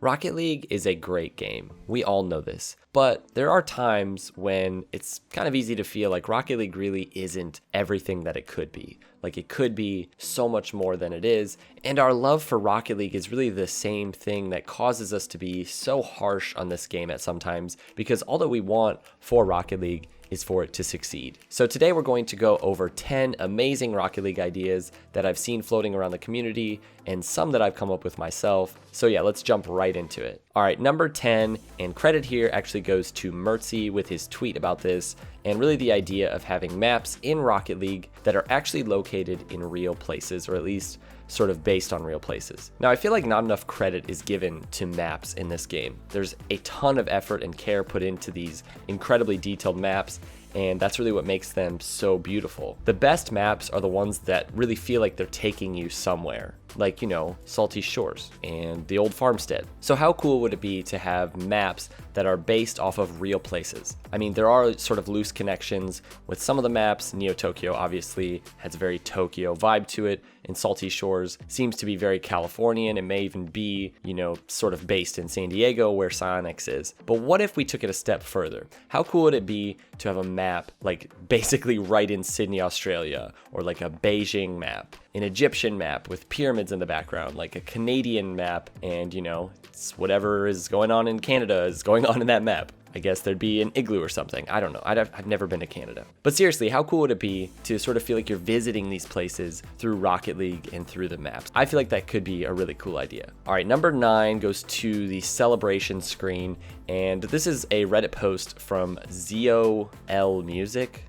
Rocket League is a great game. We all know this. But there are times when it's kind of easy to feel like Rocket League really isn't everything that it could be. Like it could be so much more than it is. And our love for Rocket League is really the same thing that causes us to be so harsh on this game at sometimes, because all that we want for Rocket League is for it to succeed. So today we're going to go over 10 amazing Rocket League ideas that I've seen floating around the community and some that I've come up with myself. So yeah, let's jump right into it. All right, number 10, and credit here actually goes to Mertzy with his tweet about this, and really the idea of having maps in Rocket League that are actually located in real places, or at least sort of based on real places. Now, I feel like not enough credit is given to maps in this game. There's a ton of effort and care put into these incredibly detailed maps, and that's really what makes them so beautiful. The best maps are the ones that really feel like they're taking you somewhere, like, you know, Salty Shores and the old farmstead. So how cool would it be to have maps that are based off of real places? I mean, there are sort of loose connections with some of the maps. Neo Tokyo obviously has a very Tokyo vibe to it, and Salty Shores seems to be very Californian. It may even be, you know, sort of based in San Diego where Psyonix is. But what if we took it a step further? How cool would it be to have a map like basically right in Sydney, Australia, or like a Beijing map, an Egyptian map with pyramids in the background, like a Canadian map, and you know, it's whatever is going on in Canada is going on in that map. I guess there'd be an igloo or something. I don't know. I've never been to Canada. But seriously, how cool would it be to sort of feel like you're visiting these places through Rocket League and through the maps? I feel like that could be a really cool idea. All right, number 9 goes to the celebration screen. And this is a Reddit post from Zeol Music.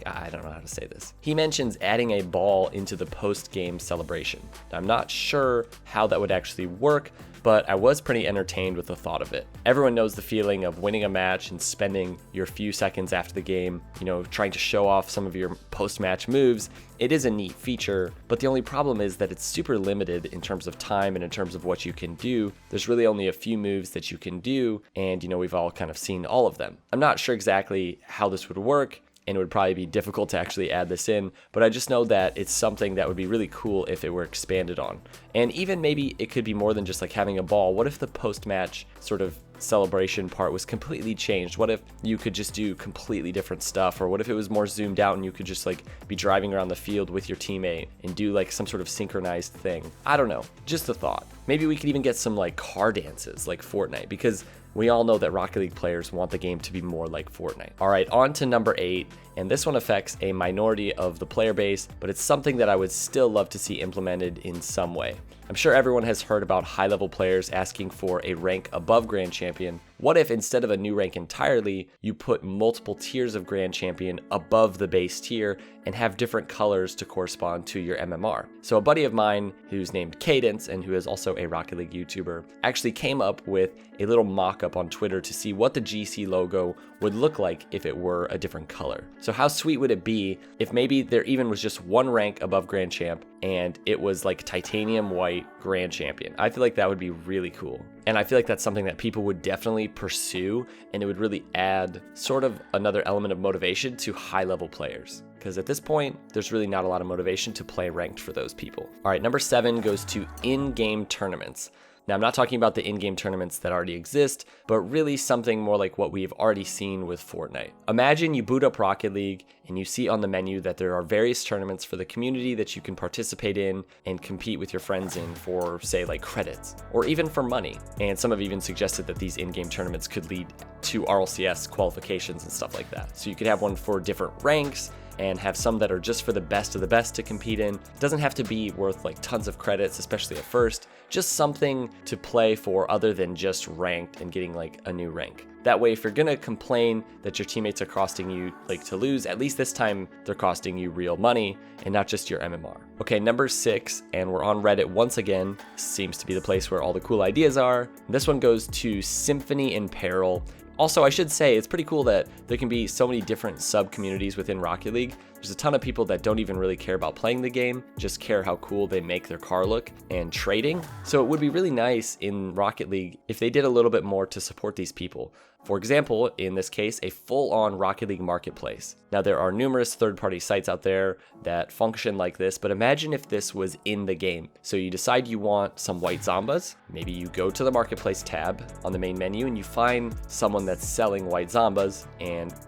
I don't know how to say this. He mentions adding a ball into the post-game celebration. I'm not sure how that would actually work, but I was pretty entertained with the thought of it. Everyone knows the feeling of winning a match and spending your few seconds after the game, you know, trying to show off some of your post-match moves. It is a neat feature, but the only problem is that it's super limited in terms of time and in terms of what you can do. There's really only a few moves that you can do, and you know, we've all kind of seen all of them. I'm not sure exactly how this would work, and it would probably be difficult to actually add this in, but I just know that it's something that would be really cool if it were expanded on. And even maybe it could be more than just like having a ball. What if the post-match sort of celebration part was completely changed? What if you could just do completely different stuff? Or what if it was more zoomed out and you could just like be driving around the field with your teammate and do like some sort of synchronized thing? I don't know, just a thought. Maybe we could even get some like car dances like Fortnite, because we all know that Rocket League players want the game to be more like Fortnite. All right, on to number 8, and this one affects a minority of the player base, but it's something that I would still love to see implemented in some way. I'm sure everyone has heard about high-level players asking for a rank above Grand Champion. What if instead of a new rank entirely, you put multiple tiers of Grand Champion above the base tier and have different colors to correspond to your MMR? So a buddy of mine who's named Cadence and who is also a Rocket League YouTuber actually came up with a little mock-up on Twitter to see what the GC logo would look like if it were a different color. So how sweet would it be if maybe there even was just one rank above Grand Champ and it was like titanium white Grand Champion? I feel like that would be really cool. And I feel like that's something that people would definitely pursue, and it would really add sort of another element of motivation to high-level players. Because at this point, there's really not a lot of motivation to play ranked for those people. All right, number 7 goes to in-game tournaments. Now, I'm not talking about the in-game tournaments that already exist, but really something more like what we've already seen with Fortnite. Imagine you boot up Rocket League and you see on the menu that there are various tournaments for the community that you can participate in and compete with your friends in for, say, like credits, or even for money. And some have even suggested that these in-game tournaments could lead to RLCS qualifications and stuff like that. So you could have one for different ranks, and have some that are just for the best of the best to compete in. It doesn't have to be worth like tons of credits, especially at first, just something to play for other than just ranked and getting like a new rank. That way, if you're gonna complain that your teammates are costing you like to lose, at least this time they're costing you real money and not just your MMR. Okay, number 6, and we're on Reddit once again. Seems to be the place where all the cool ideas are. This one goes to Symphony in Peril. Also, I should say, it's pretty cool that there can be so many different sub-communities within Rocket League. There's a ton of people that don't even really care about playing the game, just care how cool they make their car look and trading. So it would be really nice in Rocket League if they did a little bit more to support these people. For example, in this case, a full-on Rocket League marketplace. Now, there are numerous third-party sites out there that function like this, but imagine if this was in the game. So you decide you want some white Zombas. Maybe you go to the marketplace tab on the main menu and you find someone that's selling white Zombas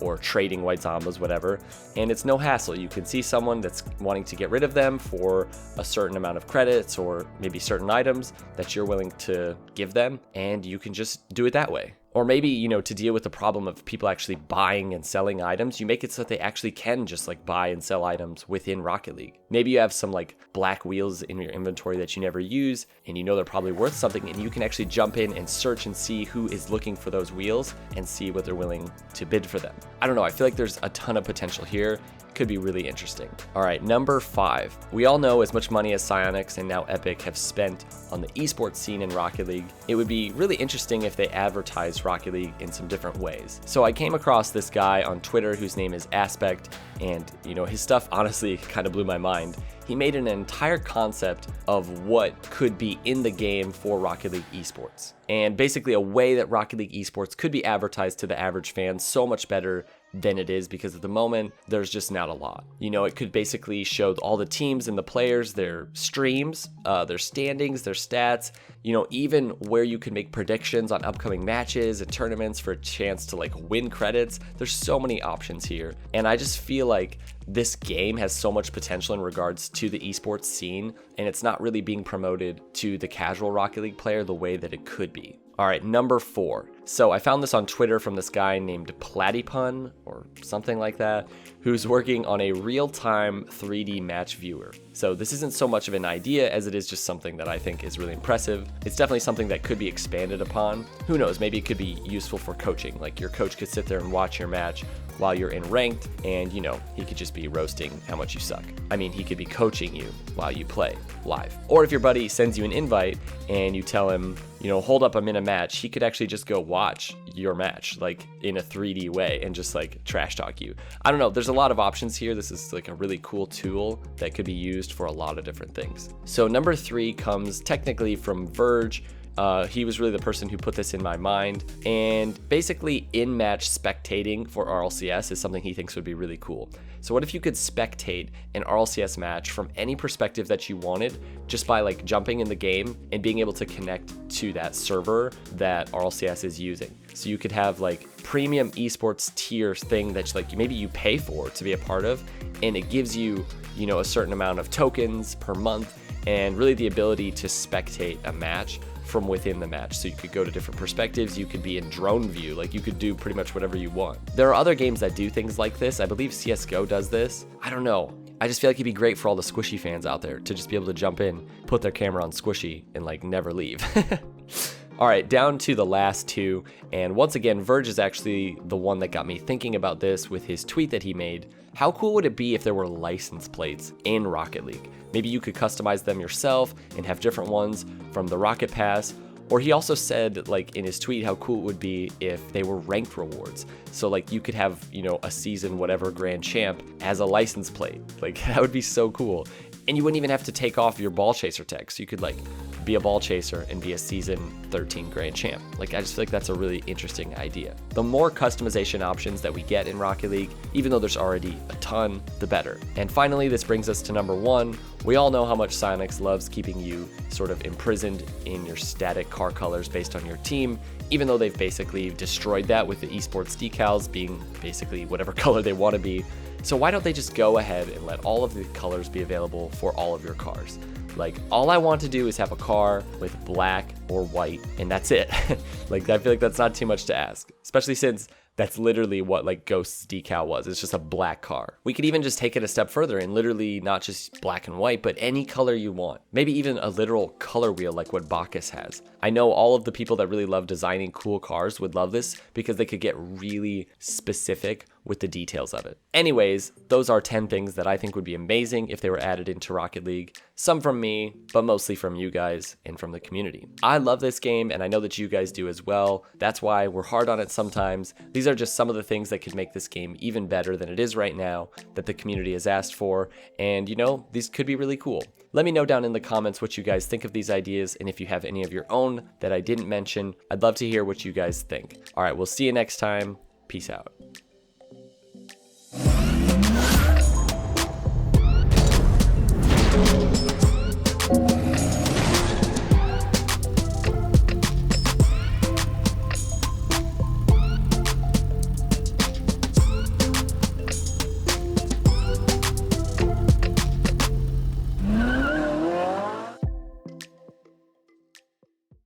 or trading white Zombas, whatever, and it's no hassle. You can see someone that's wanting to get rid of them for a certain amount of credits or maybe certain items that you're willing to give them, and you can just do it that way. Or maybe, to deal with the problem of people actually buying and selling items, you make it so that they actually can just like buy and sell items within Rocket League. Maybe you have some like black wheels in your inventory that you never use, and they're probably worth something, and you can actually jump in and search and see who is looking for those wheels and see what they're willing to bid for them. I don't know, I feel like there's a ton of potential here. Could be really interesting. All right, number 5. We all know as much money as Psyonix and now Epic have spent on the esports scene in Rocket League, it would be really interesting if they advertised Rocket League in some different ways. So I came across this guy on Twitter whose name is Aspect, and his stuff honestly kind of blew my mind. He made an entire concept of what could be in the game for Rocket League esports, and basically a way that Rocket League esports could be advertised to the average fan so much better than it is, because at the moment there's just not a lot. It could basically show all the teams and the players, their streams, their standings, their stats, even where you can make predictions on upcoming matches and tournaments for a chance to like win credits. There's so many options here, and I just feel like this game has so much potential in regards to the esports scene, and it's not really being promoted to the casual Rocket League player the way that it could be. All right, number 4. So I found this on Twitter from this guy named Platypun or something like that, who's working on a real-time 3D match viewer. So this isn't so much of an idea as it is just something that I think is really impressive. It's definitely something that could be expanded upon. Who knows, maybe it could be useful for coaching. Like your coach could sit there and watch your match while you're in ranked, and he could just be roasting how much you suck. I mean, he could be coaching you while you play live. Or if your buddy sends you an invite and you tell him, hold up, I'm in a match, he could actually just go watch your match like in a 3D way and just like trash talk you. I don't know, there's a lot of options here. This is like a really cool tool that could be used for a lot of different things. So number 3 comes technically from Verge. He was really the person who put this in my mind, and basically in-match spectating for RLCS is something he thinks would be really cool. So what if you could spectate an RLCS match from any perspective that you wanted, just by like jumping in the game and being able to connect to that server that RLCS is using. So you could have like premium esports tier thing that like maybe you pay for to be a part of, and it gives you, a certain amount of tokens per month, and really the ability to spectate a match from within the match. So you could go to different perspectives, you could be in drone view, like you could do pretty much whatever you want. There are other games that do things like this. I believe CSGO does this. I don't know. I just feel like it'd be great for all the Squishy fans out there to just be able to jump in, put their camera on Squishy, and like never leave. All right, down to the last 2, and once again, Verge is actually the one that got me thinking about this with his tweet that he made. How cool would it be if there were license plates in Rocket League? Maybe you could customize them yourself and have different ones from the Rocket Pass. Or he also said, like in his tweet, how cool it would be if they were ranked rewards. So like you could have, a season whatever grand champ as a license plate. Like that would be so cool. And you wouldn't even have to take off your ball chaser tech. So you could like be a ball chaser and be a season 13 grand champ. Like I just feel like that's a really interesting idea. The more customization options that we get in Rocket League, even though there's already a ton, the better. And finally, this brings us to number 1. We all know how much Psyonix loves keeping you sort of imprisoned in your static car colors based on your team, even though they've basically destroyed that with the esports decals being basically whatever color they want to be. So why don't they just go ahead and let all of the colors be available for all of your cars? Like, all I want to do is have a car with black or white, and that's it. Like, I feel like that's not too much to ask, especially since that's literally what like Ghost's decal was. It's just a black car. We could even just take it a step further and literally not just black and white, but any color you want. Maybe even a literal color wheel like what Bacchus has. I know all of the people that really love designing cool cars would love this because they could get really specific with the details of it. Anyways, those are 10 things that I think would be amazing if they were added into Rocket League. Some from me, but mostly from you guys and from the community. I love this game, and I know that you guys do as well. That's why we're hard on it sometimes. These are just some of the things that could make this game even better than it is right now, that the community has asked for, and you know, these could be really cool. Let me know down in the comments what you guys think of these ideas, and if you have any of your own that I didn't mention, I'd love to hear what you guys think. All right, we'll see you next time. Peace out.